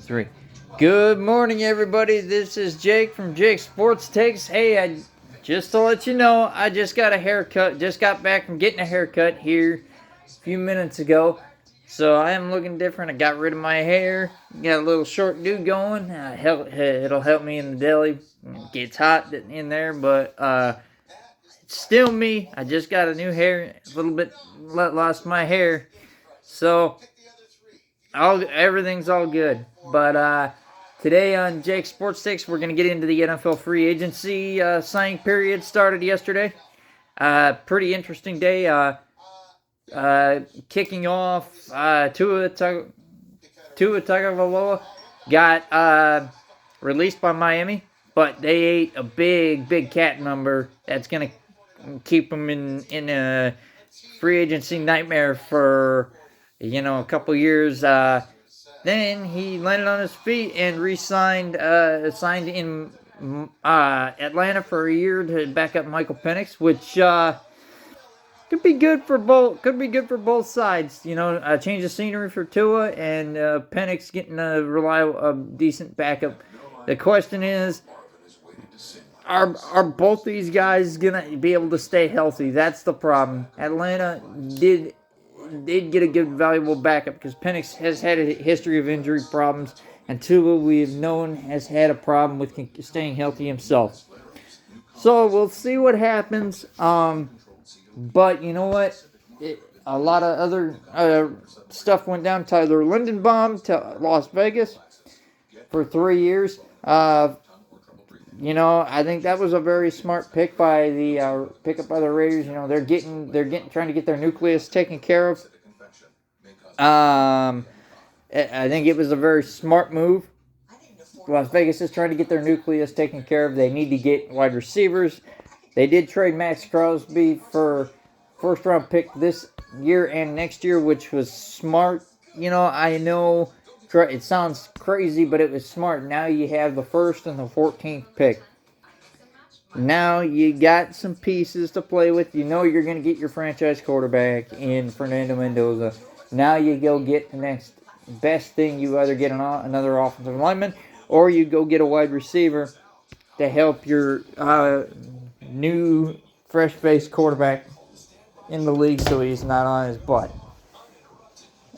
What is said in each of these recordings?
3. Good morning, everybody. This is Jake from Jake Sports Takes. Hey, just to let you know, I just got a haircut. Just got back from getting a haircut here a few minutes ago. So I am looking different. I got rid of my hair. Got a little short do going. It'll help me in the deli. It gets hot in there, but it's still me. I just got a new hair. A little bit lost my hair. So everything's all good. But today on Jake Sports Takes, we're going to get into the NFL free agency signing period. Started yesterday. Pretty interesting day. Kicking off, Tua Tagovailoa got released by Miami, but they ate a big cat number that's going to keep them in a free agency nightmare for a couple years. Then he landed on his feet and signed in Atlanta for a year to back up Michael Penix, which could be good for both. Could be good for both sides. A change of scenery for Tua and Penix getting a decent backup. The question is, are both these guys gonna be able to stay healthy? That's the problem. Atlanta did get a good, valuable backup because Penix has had a history of injury problems, and Tua, we have known, has had a problem with staying healthy himself. So we'll see what happens. But you know what? A lot of other stuff went down. Tyler Lindenbaum to Las Vegas for 3 years. I think that was a very smart pick by the pickup by the Raiders. They're trying to get their nucleus taken care of. I think it was a very smart move. Las Vegas is trying to get their nucleus taken care of. They need to get wide receivers. They did trade Max Crosby for first-round pick this year and next year, which was smart. I know it sounds crazy, but it was smart. Now you have the 1st and the 14th pick. Now you got some pieces to play with. You're going to get your franchise quarterback in Fernando Mendoza. Now you go get the next best thing. You either get another offensive lineman or you go get a wide receiver to help your new fresh-faced quarterback in the league so he's not on his butt.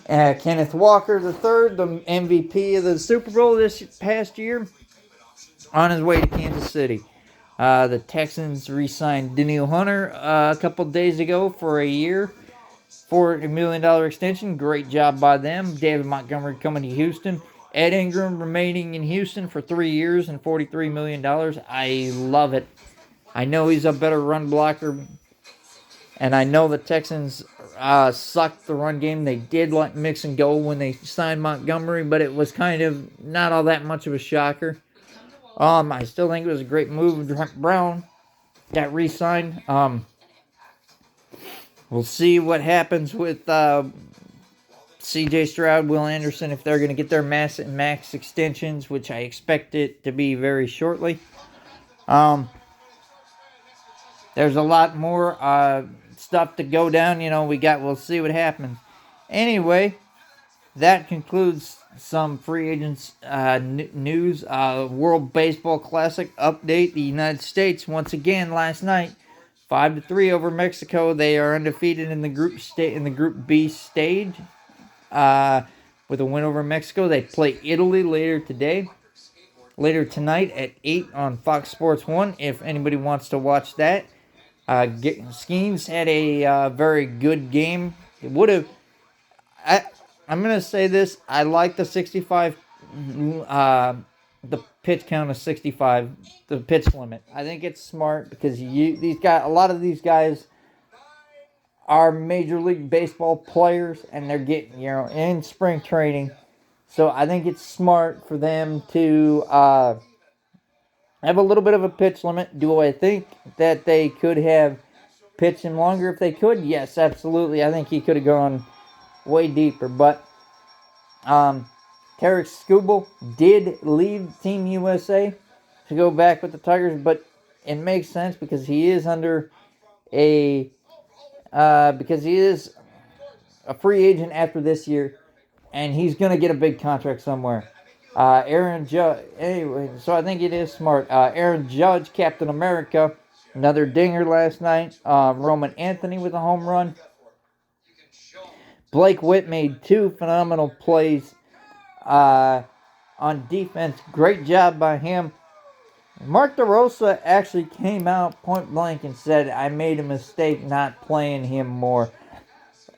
Kenneth Walker III, the MVP of the Super Bowl this past year, on his way to Kansas City. The Texans re-signed Danielle Hunter a couple days ago for a year, $40 million extension. Great job by them. David Montgomery coming to Houston. Ed Ingram remaining in Houston for 3 years and $43 million. I love it. I know he's a better run blocker, and I know the Texans sucked the run game. They did let mix and go when they signed Montgomery, but it was kind of not all that much of a shocker. I still think it was a great move. Trent Brown got re-signed. We'll see what happens with C.J. Stroud, Will Anderson, if they're going to get their max extensions, which I expect it to be very shortly. There's a lot more stuff to go down. We'll see what happens. Anyway, that concludes some free agents news. World Baseball Classic update. The United States, once again, last night, 5-3 over Mexico. They are undefeated in the Group B stage. With a win over Mexico. They play Italy later tonight at 8 on Fox Sports 1, if anybody wants to watch that. Skeens had a very good game. It would have... I'm going to say this. I like the 65... the pitch count of 65. The pitch limit. I think it's smart because a lot of these guys are Major League Baseball players, and they're getting, in spring training. So I think it's smart for them to have a little bit of a pitch limit. Do I think that they could have pitched him longer if they could? Yes, absolutely. I think he could have gone way deeper. But Tarek Skubal did leave Team USA to go back with the Tigers, but it makes sense because he is because he is a free agent after this year, and he's going to get a big contract somewhere. Aaron Judge. Anyway, so I think it is smart. Aaron Judge, Captain America, another dinger last night. Roman Anthony with a home run. Blake Witt made two phenomenal plays on defense. Great job by him. Mark DeRosa actually came out point blank and said, I made a mistake not playing him more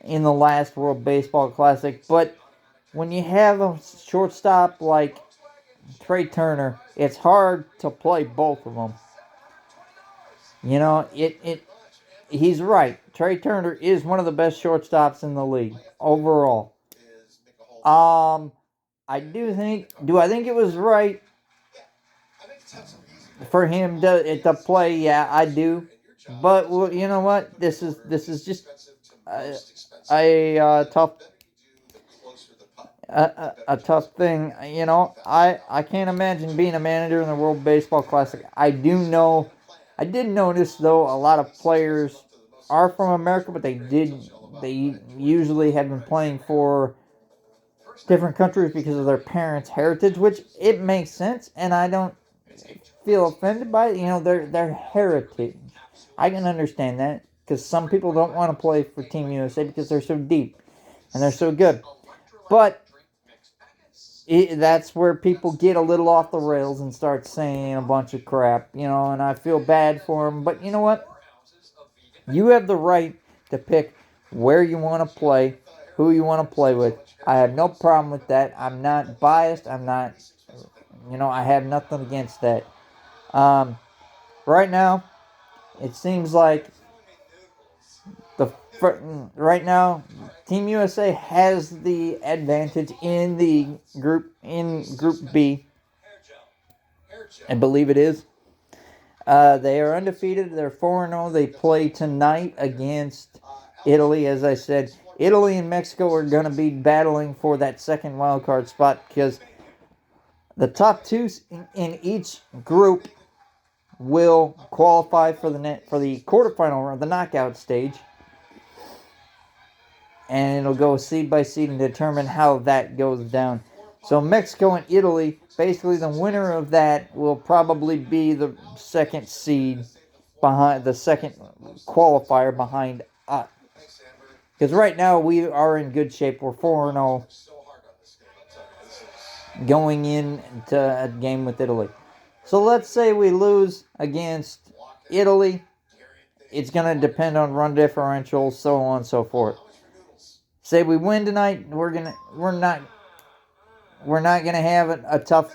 in the last World Baseball Classic. But when you have a shortstop like Trey Turner, it's hard to play both of them. You know, he's right. Trey Turner is one of the best shortstops in the league overall. I think it was right for him to play? Yeah, I do. But well, you know what? This is just a tough a tough thing. You know, I can't imagine being a manager in the World Baseball Classic. I did notice though a lot of players are from America, but they usually have been playing for different countries because of their parents' heritage, which it makes sense, and I don't feel offended by it. You know, their heritage. I can understand that because some people don't want to play for Team USA because they're so deep and they're so good. But that's where people get a little off the rails and start saying a bunch of crap, you know, and I feel bad for them. But you know what? You have the right to pick where you want to play, who you want to play with. I have no problem with that. I'm not biased. I have nothing against that. Right now, it seems like right now, Team USA has the advantage in the Group B. I believe it is. They are undefeated. They're 4-0. They play tonight against Italy. As I said, Italy and Mexico are going to be battling for that second wild card spot because the top two in each group will qualify for the quarterfinal round, the knockout stage. And it'll go seed by seed and determine how that goes down. So Mexico and Italy, basically the winner of that will probably be the second seed behind the second qualifier behind us. Because right now we are in good shape. We're 4-0 going into a game with Italy. So let's say we lose against Italy. It's going to depend on run differential, so on and so forth. Say we win tonight, we're not gonna have a tough.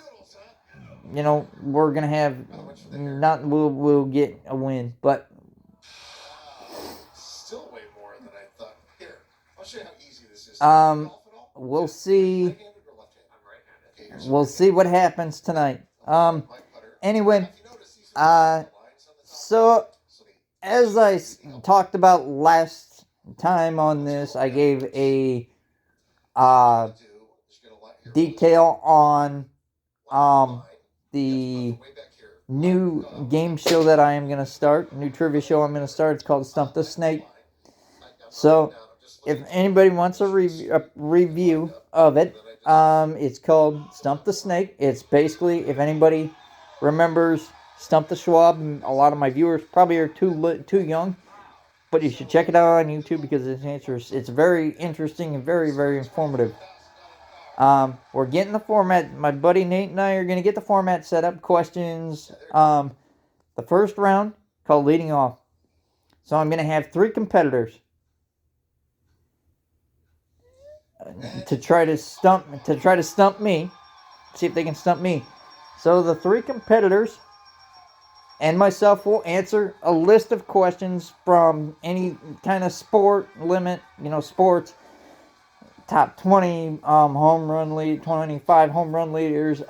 You know, we're gonna have not. We'll get a win, but still way more than I thought. Here, I'll show you how easy this is. We'll see. We'll see what happens tonight. Anyway, so as I talked about last time on this, I gave a detail on the new game show that I am going to start, new trivia show I'm going to start. It's called Stump the Snake. So if anybody wants a review of it, it's called Stump the Snake. It's basically, if anybody remembers Stump the Schwab, a lot of my viewers probably are too young, but you should check it out on YouTube because it's very interesting and very, very informative. We're getting the format. My buddy Nate and I are going to get the format set up. Questions. The first round called leading off. So I'm going to have 3 competitors to try to stump me. See if they can stump me. So the 3 competitors and myself will answer a list of questions from any kind of sport limit. You know, sports. Top 20 home run lead, 25 home run leaders,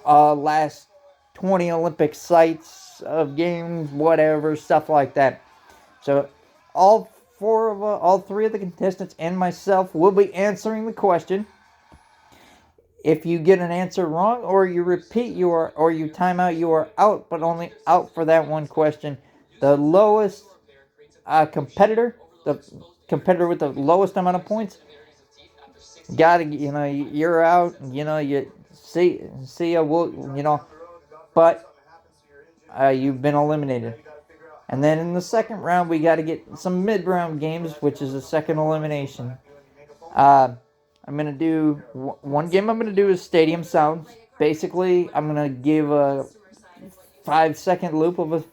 last 20 Olympic sites of games, whatever, stuff like that. So all 3 of the contestants and myself will be answering the question. If you get an answer wrong or you repeat or you time out, you are out, but only out for that one question. The lowest competitor with the lowest amount of points Gotta, you're out. You see ya. But you've been eliminated. And then in the second round, we got to get some mid-round games, which is a second elimination. I'm going to do one game. I'm going to do is Stadium Sounds. Basically, I'm going to give a 5-second loop of a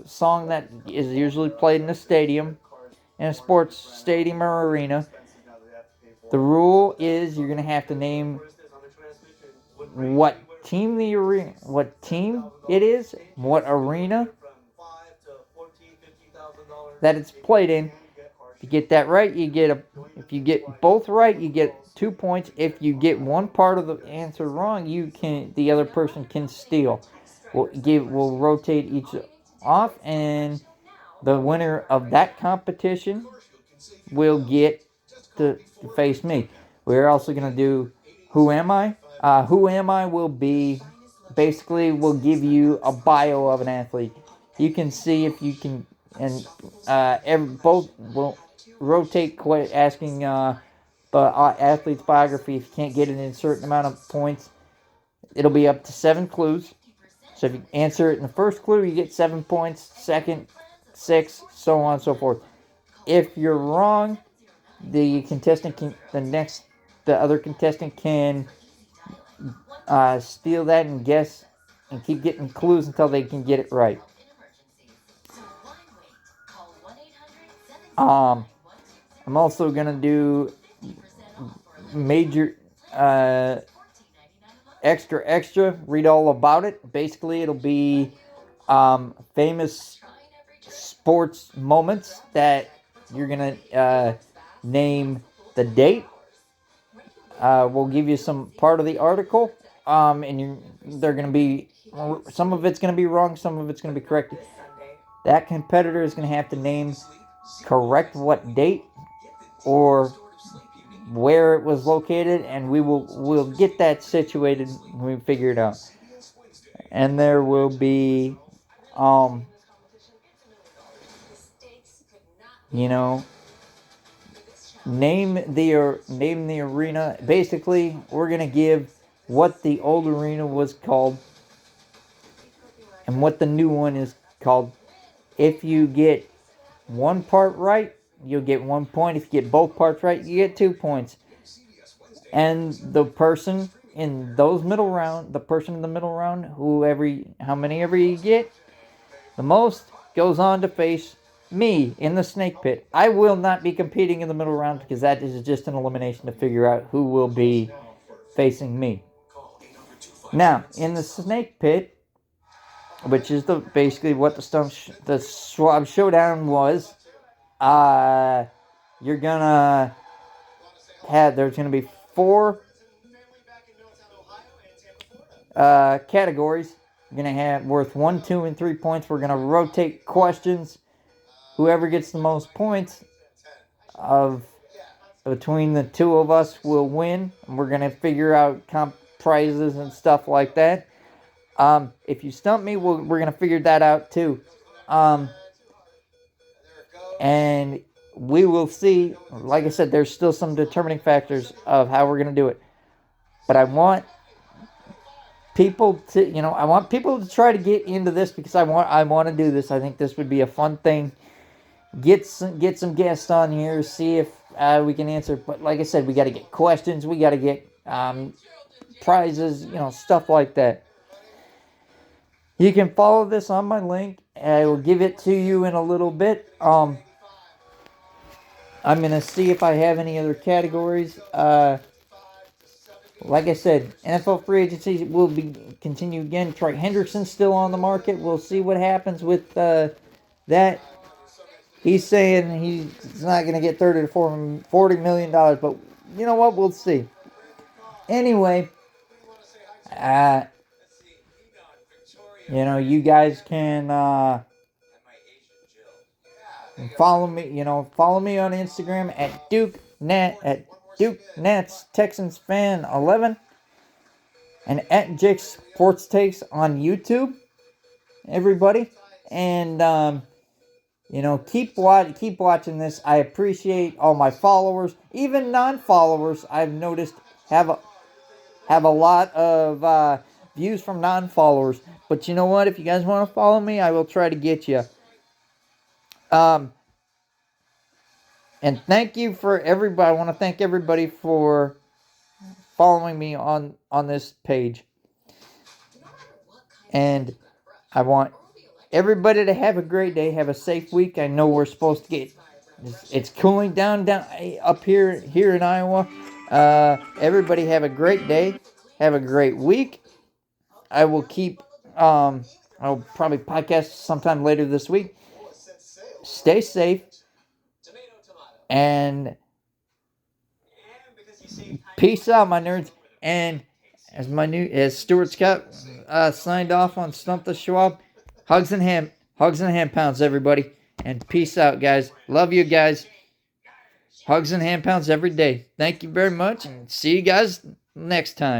song that is usually played in a stadium, in a sports stadium or arena. The rule is you're going to have to name what team it is, what arena that it's played in. If you get that right, if you get both right, you get 2 points. If you get one part of the answer wrong, the other person can steal. We'll rotate each off, and the winner of that competition will get to face me. We're also going to do Who Am I? Who Am I will be, basically, we'll give you a bio of an athlete. You can see if you can, and both will rotate asking athlete's biography. If you can't get it in a certain amount of points, it'll be up to 7 clues. So if you answer it in the first clue, you get 7 points. Second, 6, so on and so forth. If you're wrong, the other contestant can steal that and guess and keep getting clues until they can get it right. I'm also gonna do major extra. Read all about it. Basically, it'll be famous sports moments that you're gonna name the date. We'll give you some part of the article, and they're going to be, some of it's going to be wrong, some of it's going to be correct. That competitor is going to have to correct what date or where it was located, and we'll get that situated when we figure it out. And there will be, name the arena. Basically, we're going to give what the old arena was called and what the new one is called. If you get one part right, you'll get 1 point. If you get both parts right, you get 2 points. And the person in the middle round, how many ever you get, the most goes on to face me in the snake pit. I will not be competing in the middle round because that is just an elimination to figure out who will be facing me. Now, in the snake pit, which is basically what the Schwab Showdown was, there's gonna be 4 categories. You're gonna have worth 1, 2, and 3 points. We're gonna rotate questions. Whoever gets the most points between the two of us will win. And we're gonna figure out prizes and stuff like that. If you stump me, we're gonna figure that out too. And we will see. Like I said, there's still some determining factors of how we're gonna do it. But I want people to try to get into this because I want to do this. I think this would be a fun thing. Get some guests on here, see if we can answer. But like I said, we got to get questions. We got to get prizes, stuff like that. You can follow this on my link. I will give it to you in a little bit. I'm going to see if I have any other categories. Like I said, NFL free agency will continue again. Troy Hendrickson's still on the market. We'll see what happens with that. He's saying he's not going to get $30 to $40 million, but you know what? We'll see. Anyway, you guys can follow me. Follow me on Instagram at Duke Nats Texans Fan 11 and at Jake Sports Takes on YouTube. Everybody, and You know, keep watching this. I appreciate all my followers, even non-followers. I've noticed have a lot of views from non-followers. But you know what? If you guys want to follow me, I will try to get you. And thank you for everybody. I want to thank everybody for following me on this page. And I want everybody to have a great day. Have a safe week. I know we're supposed to get it's cooling down up here in Iowa. Everybody have a great day. Have a great week. I will keep I'll probably podcast sometime later this week. Stay safe and peace out, my nerds. And as Stuart Scott signed off on Stump the Schwab, hugs and hand pounds, everybody. And peace out, guys. Love you guys. Hugs and hand pounds every day. Thank you very much, and see you guys next time.